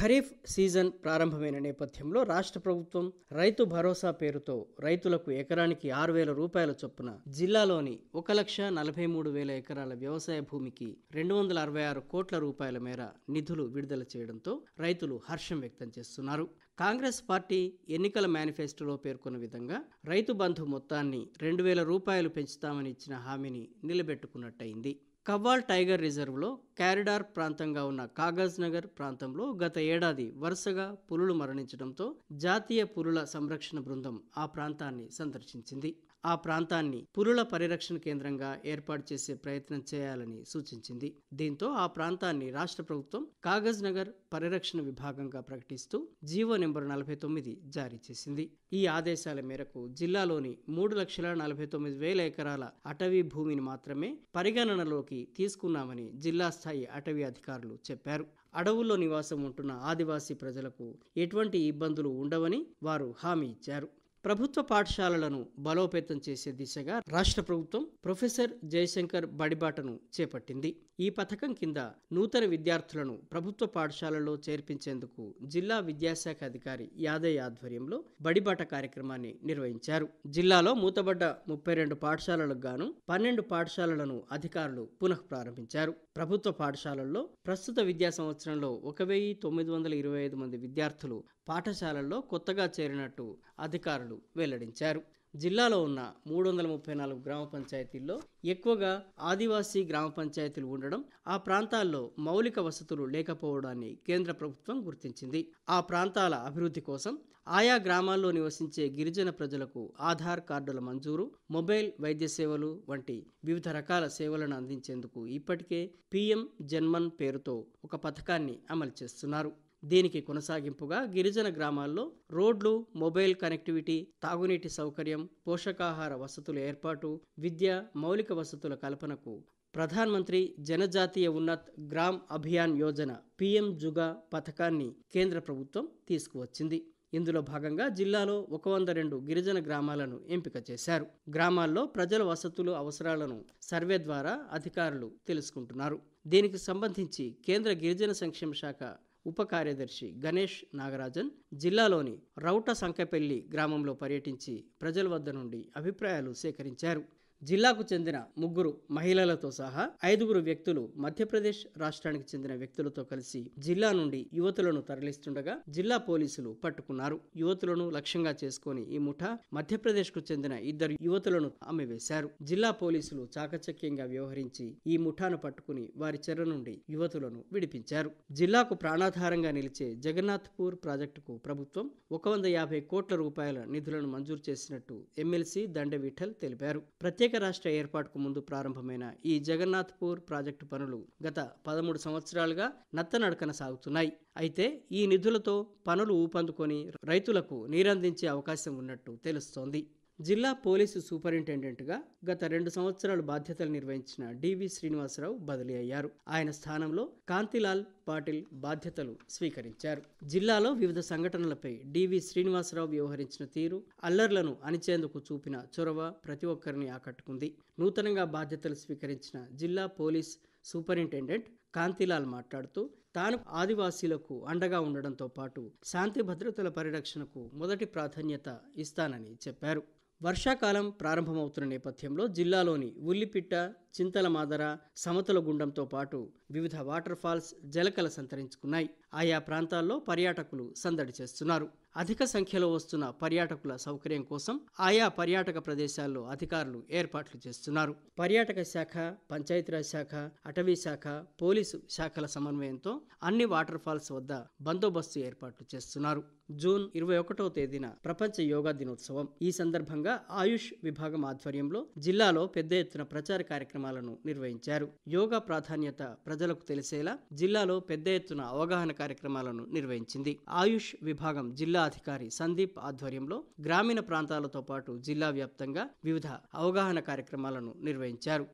Kharif season ప్రారంభమైన నేపథ్యంలో రాష్ట్ర ప్రభుత్వం రైతు భరోసా పేరుతో రైతులకు ఎకరానికి 6,000 రూపాయల చొప్పున జిల్లాలోని 1,43,000 ఎకరాల వ్యవసాయ భూమికి 266 కోట్ల రూపాయల మేర నిధులు విడుదల చేయడంతో రైతులు హర్షం వ్యక్తం చేస్తున్నారు. కాంగ్రెస్ పార్టీ ఎన్నికల మేనిఫెస్టోలో పేర్కొన్న విధంగా రైతు బంధు మొత్తాన్ని 2,000 రూపాయలు పెంచుతామని ఇచ్చిన హామీని నిలబెట్టుకున్నట్టయింది. కవ్వాల్ టైగర్ రిజర్వ్లో కారిడార్ ప్రాంతంగా ఉన్న కాగజ్ నగర్ ప్రాంతంలో గత ఏడాది వరుసగా పులులు మరణించడంతో జాతీయ పులుల సంరక్షణ బృందం ఆ ప్రాంతాన్ని సందర్శించింది. ఆ ప్రాంతాన్ని పులుల పరిరక్షణ కేంద్రంగా ఏర్పాటు చేసే ప్రయత్నం చేయాలని సూచించింది. దీంతో ఆ ప్రాంతాన్ని రాష్ట్ర ప్రభుత్వం కాగజ్ నగర్ పరిరక్షణ విభాగంగా ప్రకటిస్తూ జీవో నెంబర్ 49 జారీ చేసింది. ఈ ఆదేశాల మేరకు జిల్లాలోని 3,49,000 ఎకరాల అటవీ భూమిని మాత్రమే పరిగణనలోకి తీసుకున్నామని జిల్లా స్థాయి అటవీ అధికారులు చెప్పారు. అడవుల్లో నివాసం ఉంటున్న ఆదివాసీ ప్రజలకు ఎటువంటి ఇబ్బందులు ఉండవని వారు హామీ ఇచ్చారు. ప్రభుత్వ పాఠశాలలను బలోపేతం చేసే దిశగా రాష్ట్ర ప్రభుత్వం ప్రొఫెసర్ జయశంకర్ బడిబాటను చేపట్టింది. ఈ పథకం కింద నూతన విద్యార్థులను ప్రభుత్వ పాఠశాలలో చేర్పించేందుకు జిల్లా విద్యాశాఖ అధికారి యాదయ్య ఆధ్వర్యంలో బడిబాట కార్యక్రమాన్ని నిర్వహించారు. జిల్లాలో మూతబడ్డ 32 పాఠశాలలకు గాను 12 పాఠశాలలను అధికారులు పునః ప్రారంభించారు. ప్రభుత్వ పాఠశాలల్లో ప్రస్తుత విద్యా సంవత్సరంలో 1,925 మంది విద్యార్థులు పాఠశాలల్లో కొత్తగా చేరినట్టు అధికారులు వెల్లడించారు. జిల్లాలో ఉన్న 334 గ్రామ పంచాయతీల్లో ఎక్కువగా ఆదివాసీ గ్రామ పంచాయతీలు ఉండడం, ఆ ప్రాంతాల్లో మౌలిక వసతులు లేకపోవడాన్ని కేంద్ర ప్రభుత్వం గుర్తించింది. ఆ ప్రాంతాల అభివృద్ధి కోసం ఆయా గ్రామాల్లో నివసించే గిరిజన ప్రజలకు ఆధార్ కార్డుల మంజూరు, మొబైల్ వైద్య సేవలు వంటి వివిధ రకాల సేవలను అందించేందుకు ఇప్పటికే పీఎం జన్మన్ పేరుతో ఒక పథకాన్ని అమలు చేస్తున్నారు. దీనికి కొనసాగింపుగా గిరిజన గ్రామాల్లో రోడ్లు, మొబైల్ కనెక్టివిటీ, తాగునీటి సౌకర్యం, పోషకాహార వసతుల ఏర్పాటు, విద్య, మౌలిక వసతుల కల్పనకు ప్రధాన్ మంత్రి జనజాతీయ ఉన్నత్ గ్రామ్ అభియాన్ యోజన పీఎం జుగా పథకాన్ని కేంద్ర ప్రభుత్వం తీసుకువచ్చింది. ఇందులో భాగంగా జిల్లాలో 102 గిరిజన గ్రామాలను ఎంపిక చేశారు. గ్రామాల్లో ప్రజల వసతులు, అవసరాలను సర్వే ద్వారా అధికారులు తెలుసుకుంటున్నారు. దీనికి సంబంధించి కేంద్ర గిరిజన సంక్షేమ శాఖ ఉప కార్యదర్శి గణేష్ నాగరాజన్ జిల్లాలోని రౌట సంకెపల్లి గ్రామంలో పర్యటించి ప్రజల వద్ద నుండి అభిప్రాయాలు సేకరించారు. జిల్లాకు చెందిన 3 మహిళలతో సహా 5 వ్యక్తులు మధ్యప్రదేశ్ రాష్ట్రానికి చెందిన వ్యక్తులతో కలిసి జిల్లా నుండి యువతులను తరలిస్తుండగా జిల్లా పోలీసులు పట్టుకున్నారు. యువతులను లక్ష్యంగా చేసుకుని ఈ ముఠా మధ్యప్రదేశ్కు చెందిన 2 యువతులను అమ్మివేశారు. జిల్లా పోలీసులు చాకచక్యంగా వ్యవహరించి ఈ ముఠాను పట్టుకుని వారి చెర నుండి యువతులను విడిపించారు. జిల్లాకు ప్రాణాధారంగా నిలిచే జగన్నాథ్పూర్ ప్రాజెక్టుకు ప్రభుత్వం 150 కోట్ల రూపాయల నిధులను మంజూరు చేసినట్టు ఎమ్మెల్సీ దండె విఠల్ తెలిపారు. ప్రత్యేక రాష్ట్ర ఏర్పాటుకు ముందు ప్రారంభమైన ఈ జగన్నాథ్పూర్ ప్రాజెక్టు పనులు గత 13 సంవత్సరాలుగా నత్తనడకన సాగుతున్నాయి. అయితే ఈ నిధులతో పనులు ఊపందుకొని రైతులకు నీరందించే అవకాశం ఉన్నట్టు తెలుస్తోంది. జిల్లా పోలీసు సూపరింటెండెంట్గా గత 2 సంవత్సరాలు బాధ్యతలు నిర్వహించిన డివి శ్రీనివాసరావు బదిలీ అయ్యారు. ఆయన స్థానంలో కాంతిలాల్ పాటిల్ బాధ్యతలు స్వీకరించారు. జిల్లాలో వివిధ సంఘటనలపై డివి శ్రీనివాసరావు వ్యవహరించిన తీరు, అల్లర్లను అణిచేందుకు చూపిన చొరవ ప్రతి ఒక్కరిని ఆకట్టుకుంది. నూతనంగా బాధ్యతలు స్వీకరించిన జిల్లా పోలీస్ సూపరింటెండెంట్ కాంతిలాల్ మాట్లాడుతూ తాను ఆదివాసీలకు అండగా ఉండడంతో పాటు శాంతి భద్రతల పరిరక్షణకు మొదటి ప్రాధాన్యత ఇస్తానని చెప్పారు. వర్షాకాలం ప్రారంభమవుతున్న నేపథ్యంలో జిల్లాలోని ఉల్లిపిట్ట, చింతల మాదర, సమతల గుండంతో పాటు వివిధ వాటర్ ఫాల్స్ జలకల సంతరించుకున్నాయి. ఆయా ప్రాంతాల్లో పర్యాటకులు సందడి చేస్తున్నారు. అధిక సంఖ్యలో వస్తున్న పర్యాటకుల సౌకర్యం కోసం ఆయా పర్యాటక ప్రదేశాల్లో అధికారులు ఏర్పాట్లు చేస్తున్నారు. పర్యాటక శాఖ, పంచాయతీరాజ్ శాఖ, అటవీ శాఖ, పోలీసు శాఖల సమన్వయంతో అన్ని వాటర్ ఫాల్స్ వద్ద బందోబస్తు ఏర్పాట్లు చేస్తున్నారు. జూన్ 21వ తేదీన ప్రపంచ యోగా దినోత్సవం. ఈ సందర్భంగా ఆయుష్ విభాగం ఆధ్వర్యంలో జిల్లాలో పెద్ద ఎత్తున ప్రచార కార్యక్రమాలను నిర్వహించారు. యోగా ప్రాధాన్యత ప్రజలకు తెలిసేలా జిల్లాలో పెద్ద ఎత్తున అవగాహన కార్యక్రమాలను నిర్వహించింది. ఆయుష్ విభాగం జిల్లా అధికారి సందీప్ ఆధ్వర్యంలో గ్రామీణ ప్రాంతాలతో పాటు జిల్లా వ్యాప్తంగా వివిధ అవగాహన కార్యక్రమాలను నిర్వహించారు.